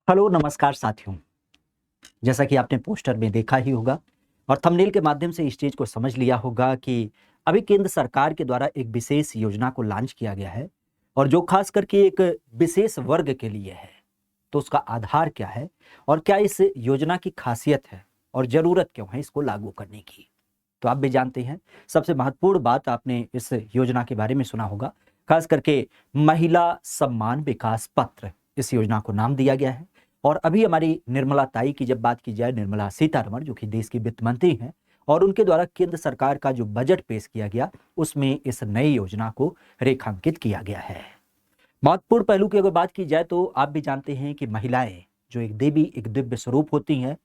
Hello नमस्कार साथियों। जैसा कि आपने पोस्टर में देखा ही होगा और थंबनेल के माध्यम से इस चीज को समझ लिया होगा कि अभी केंद्र सरकार के द्वारा एक विशेष योजना को लॉन्च किया गया है और जो खास करके एक विशेष वर्ग के लिए है। तो उसका आधार क्या है और क्या इस योजना की खासियत है और जरूरत क्यों है इसको लागू करने की, तो आप भी जानते हैं। सबसे महत्वपूर्ण बात आपने इस योजना के बारे में सुना होगा, खास करके महिला सम्मान विकास पत्र इस योजना को नाम दिया गया है। और अभी हमारी निर्मला ताई की जब बात की जाए, निर्मला सीतारमण जो कि देश की वित्त मंत्री हैं, और उनके द्वारा केंद्र सरकार का जो बजट पेश किया गया उसमें इस नई योजना को रेखांकित किया गया है। महत्वपूर्ण पहलू की अगर बात की जाए तो आप भी जानते हैं कि महिलाएं जो एक देवी एक दिव्य स्वरूप होती हैं,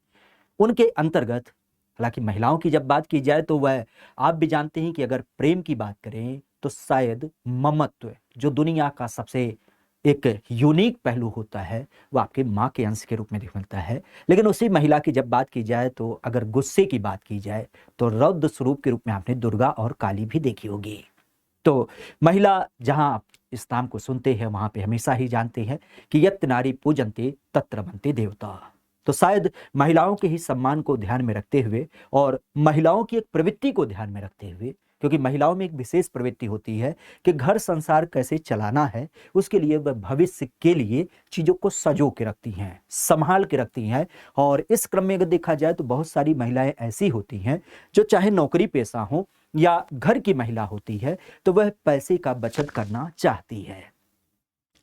उनके अंतर्गत हालांकि महिलाओं की जब बात की जाए तो वह आप भी जानते हैं कि अगर प्रेम की बात करें तो शायद ममत्व जो दुनिया का सबसे एक यूनिक पहलू होता है वो आपके माँ के अंश के रूप में मिलता है। लेकिन उसी महिला की जब बात की जाए तो अगर गुस्से की बात की जाए तो रौद्र स्वरूप के रूप में आपने दुर्गा और काली भी देखी होगी। तो महिला जहां आप इस नाम को सुनते हैं वहां पे हमेशा ही जानते हैं कि यत् नारी पूजन्ते तत्र बनते देवता। तो शायद महिलाओं के ही सम्मान को ध्यान में रखते हुए और महिलाओं की एक प्रवृत्ति को ध्यान में रखते हुए, क्योंकि महिलाओं में एक विशेष प्रवृत्ति होती है कि घर संसार कैसे चलाना है उसके लिए वह भविष्य के लिए चीजों को सजो के रखती हैं, संभाल के रखती हैं। और इस क्रम में अगर देखा जाए तो बहुत सारी महिलाएं ऐसी होती हैं जो चाहे नौकरी पेशा हो या घर की महिला होती है तो वह पैसे का बचत करना चाहती है।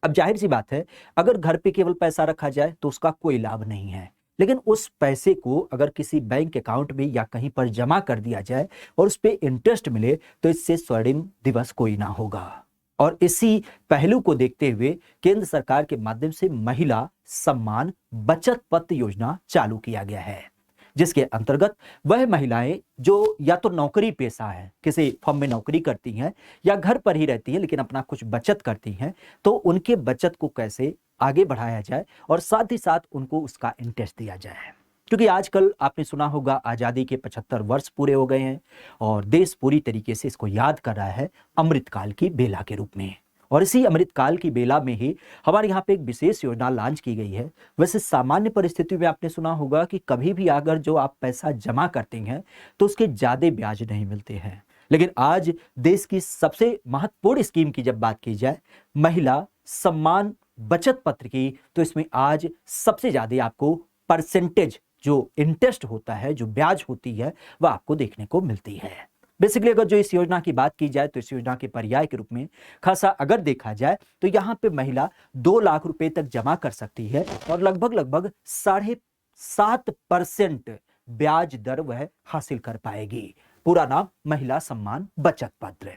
अब जाहिर सी बात है, अगर घर पे केवल पैसा रखा जाए तो उसका कोई लाभ नहीं है, लेकिन उस पैसे को अगर किसी बैंक अकाउंट में या कहीं पर जमा कर दिया जाए और उस पे इंटरेस्ट मिले तो इससे स्वर्णिम दिवस कोई ना होगा। और इसी पहलू को देखते हुए केंद्र सरकार के माध्यम से महिला सम्मान बचत पत्र योजना चालू किया गया है, जिसके अंतर्गत वह महिलाएं जो या तो नौकरी पेशा है, किसी फर्म में नौकरी करती हैं या घर पर ही रहती हैं लेकिन अपना कुछ बचत करती हैं, तो उनके बचत को कैसे आगे बढ़ाया जाए और साथ ही साथ उनको उसका इंटरेस्ट दिया जाए। क्योंकि आजकल आपने सुना होगा आजादी के 75 वर्ष पूरे हो गए हैं और देश पूरी तरीके से इसको याद कर रहा है अमृतकाल की बेला के रूप में। और इसी अमृतकाल की बेला में ही हमारे यहाँ पे एक विशेष योजना लॉन्च की गई है। वैसे सामान्य परिस्थितियों में आपने सुना होगा कि कभी भी अगर जो आप पैसा जमा करते हैं तो उसके ज्यादा ब्याज नहीं मिलते हैं, लेकिन आज देश की सबसे महत्वपूर्ण स्कीम की जब बात की जाए महिला सम्मान बचत पत्र की, तो इसमें आज सबसे ज्यादा आपको परसेंटेज जो इंटरेस्ट होता है, जो ब्याज होती है, वह आपको देखने को मिलती है। बेसिकली अगर जो इस योजना की बात की जाए तो इस योजना के पर्याय के रूप में खासा अगर देखा जाए तो यहाँ पे महिला 2 लाख रुपए तक जमा कर सकती है और लगभग लगभग 7.5% ब्याज दर वह हासिल कर पाएगी। पूरा नाम महिला सम्मान बचत पत्र।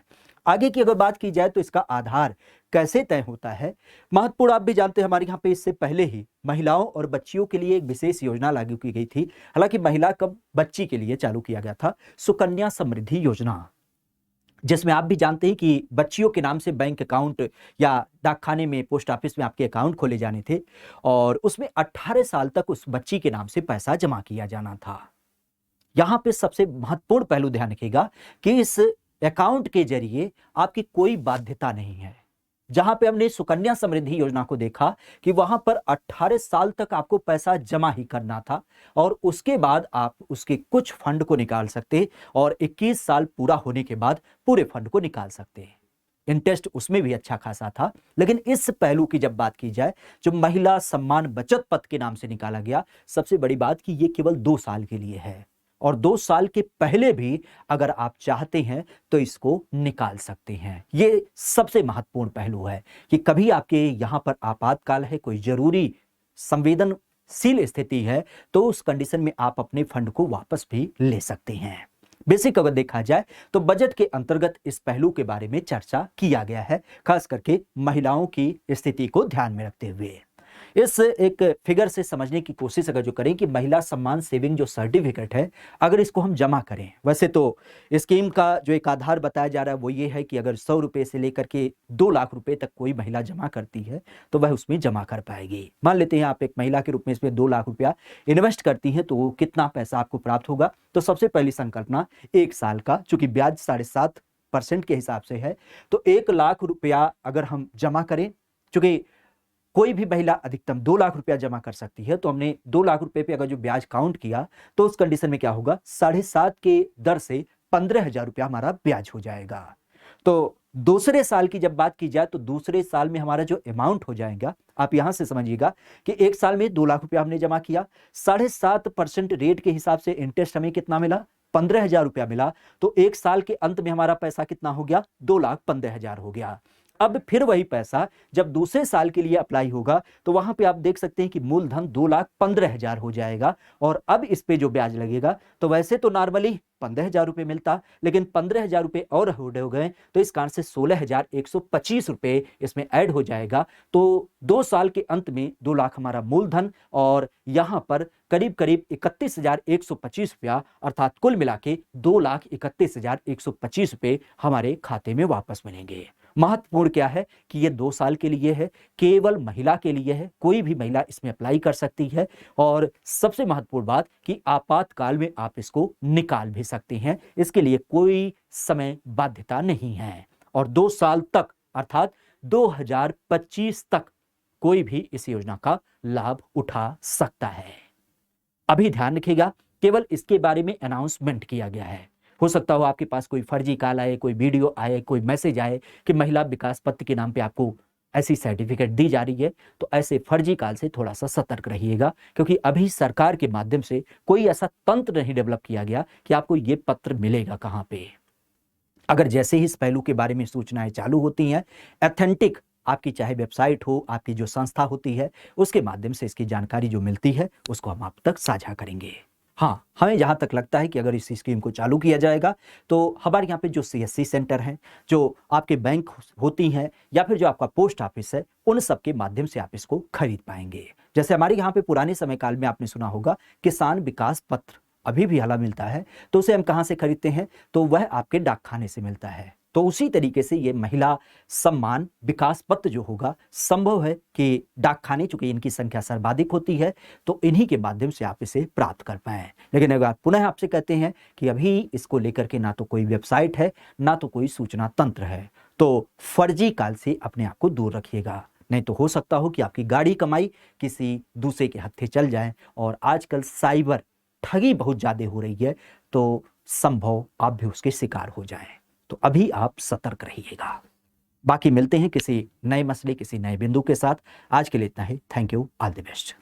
आगे की अगर बात की जाए तो इसका आधार कैसे तय होता है, महत्वपूर्ण आप भी जानते हैं। हमारे यहाँ पे इससे पहले ही महिलाओं और बच्चियों के लिए एक विशेष योजना लागू की गई थी, हालांकि महिला कब बच्ची के लिए चालू किया गया था, सुकन्या समृद्धि योजना, जिसमें आप भी जानते हैं कि बच्चियों के नाम से बैंक अकाउंट या डाकखाने में पोस्ट ऑफिस में आपके अकाउंट खोले जाने थे और उसमें 18 साल तक उस बच्ची के नाम से पैसा जमा किया जाना था। यहां पे सबसे महत्वपूर्ण पहलू ध्यान रखिएगा कि इस अकाउंट के जरिए आपकी कोई बाध्यता नहीं है। जहां पे हमने सुकन्या समृद्धि योजना को देखा कि वहां पर 18 साल तक आपको पैसा जमा ही करना था और उसके बाद आप उसके कुछ फंड को निकाल सकते और 21 साल पूरा होने के बाद पूरे फंड को निकाल सकते हैं। इंटरेस्ट उसमें भी अच्छा खासा था। लेकिन इस पहलू की जब बात की जाए, जो महिला सम्मान बचत पत्र के नाम से निकाला गया, सबसे बड़ी बात कि ये केवल 2 साल के लिए है और 2 साल के पहले भी अगर आप चाहते हैं तो इसको निकाल सकते हैं। ये सबसे महत्वपूर्ण पहलू है कि कभी आपके यहां पर आपातकाल है, कोई जरूरी संवेदनशील स्थिति है, तो उस कंडीशन में आप अपने फंड को वापस भी ले सकते हैं। बेसिक अगर देखा जाए तो बजट के अंतर्गत इस पहलू के बारे में चर्चा किया गया है, खास करके महिलाओं की स्थिति को ध्यान में रखते हुए। इस एक फिगर से समझने की कोशिश अगर जो करें कि महिला सम्मान सेविंग जो सर्टिफिकेट है, अगर इसको हम जमा करें, वैसे तो स्कीम का जो एक आधार बताया जा रहा है वो ये है कि अगर 100 रुपए से लेकर के 2 लाख रुपए तक कोई महिला जमा करती है तो वह उसमें जमा कर पाएगी। मान लेते हैं आप एक महिला के रूप में इसमें 2 लाख रुपया इन्वेस्ट करती हैं तो कितना पैसा आपको प्राप्त होगा। तो सबसे पहली संकल्पना 1 साल का, चूंकि ब्याज 7.5% के हिसाब से है, तो 1 लाख रुपया अगर हम जमा करें, चूंकि कोई भी महिला अधिकतम 2 लाख रुपया जमा कर सकती है। तो हमने 2 लाख रुपए पे अगर जो ब्याज काउंट किया तो उस कंडीशन में क्या होगा, 7.5 के दर से 15,000 रुपया हमारा ब्याज हो जाएगा। तो दूसरे साल की जब बात की जाए तो दूसरे साल में हमारा जो अमाउंट हो जाएगा, आप यहां से समझिएगा कि एक साल में 2 लाख रुपया हमने जमा किया, 7.5% रेट के हिसाब से इंटरेस्ट हमें कितना मिला, 15,000 रुपया मिला। तो एक साल के अंत में हमारा पैसा कितना हो गया, 2,15,000 हो गया। अब फिर वही पैसा जब दूसरे साल के लिए अप्लाई होगा तो वहां पे आप देख सकते हैं कि मूलधन 2,15,000 हो जाएगा। और अब इस पे जो ब्याज लगेगा, तो वैसे तो नॉर्मली 15,000 रुपए मिलता, लेकिन 15,000 रुपए और हो गए, तो इस कारण से 16,125 रुपए इसमें ऐड हो जाएगा। तो 2 साल के अंत में 2 लाख हमारा मूलधन और यहां पर करीब करीब 31,125 रुपया, अर्थात कुल मिला के 2,31,125 रुपए हमारे खाते में वापस मिलेंगे। महत्वपूर्ण क्या है कि ये 2 साल के लिए है, केवल महिला के लिए है, कोई भी महिला इसमें अप्लाई कर सकती है। और सबसे महत्वपूर्ण बात कि आपातकाल में आप इसको निकाल भी सकते हैं, इसके लिए कोई समय बाध्यता नहीं है। और 2 साल तक अर्थात 2025 तक कोई भी इस योजना का लाभ उठा सकता है। अभी ध्यान रखिएगा, केवल इसके बारे में अनाउंसमेंट किया गया है। हो सकता हो आपके पास कोई फर्जी कॉल आए, कोई वीडियो आए, कोई मैसेज आए कि महिला विकास पत्र के नाम पे आपको ऐसी सर्टिफिकेट दी जा रही है। तो ऐसे फर्जी कॉल से थोड़ा सा सतर्क रहिएगा, क्योंकि अभी सरकार के माध्यम से कोई ऐसा तंत्र नहीं डेवलप किया गया कि आपको ये पत्र मिलेगा कहां पे। अगर जैसे ही इस पहलू के बारे में सूचनाएं चालू होती हैं, ऑथेंटिक आपकी चाहे वेबसाइट हो, आपकी जो संस्था होती है, उसके माध्यम से इसकी जानकारी जो मिलती है उसको हम आप तक साझा करेंगे। हाँ, हमें जहां तक लगता है कि अगर इस स्कीम को चालू किया जाएगा तो हमारे यहाँ पे जो CSC सेंटर हैं, जो आपके बैंक होती हैं या फिर जो आपका पोस्ट ऑफिस है, उन सब के माध्यम से आप इसको खरीद पाएंगे। जैसे हमारे यहाँ पे पुराने समय काल में आपने सुना होगा किसान विकास पत्र अभी भी हाला मिलता है, तो उसे हम कहाँ से खरीदते हैं, तो वह आपके डाकखाने से मिलता है। तो उसी तरीके से ये महिला सम्मान विकास पत्र जो होगा, संभव है कि डाकखाने, चूंकि इनकी संख्या सर्वाधिक होती है, तो इन्हीं के माध्यम से आप इसे प्राप्त कर पाएं। लेकिन अगर पुनः आपसे कहते हैं कि अभी इसको लेकर के ना तो कोई वेबसाइट है, ना तो कोई सूचना तंत्र है, तो फर्जी कॉल से अपने आप को दूर रखिएगा। नहीं तो हो सकता हो कि आपकी गाड़ी कमाई किसी दूसरे के हत्थे चल जाए। और आजकल साइबर ठगी बहुत ज्यादा हो रही है, तो संभव आप भी उसके शिकार हो जाएं। तो अभी आप सतर्क रहिएगा। बाकी मिलते हैं किसी नए मसले, किसी नए बिंदु के साथ। आज के लिए इतना ही। Thank you, all the best.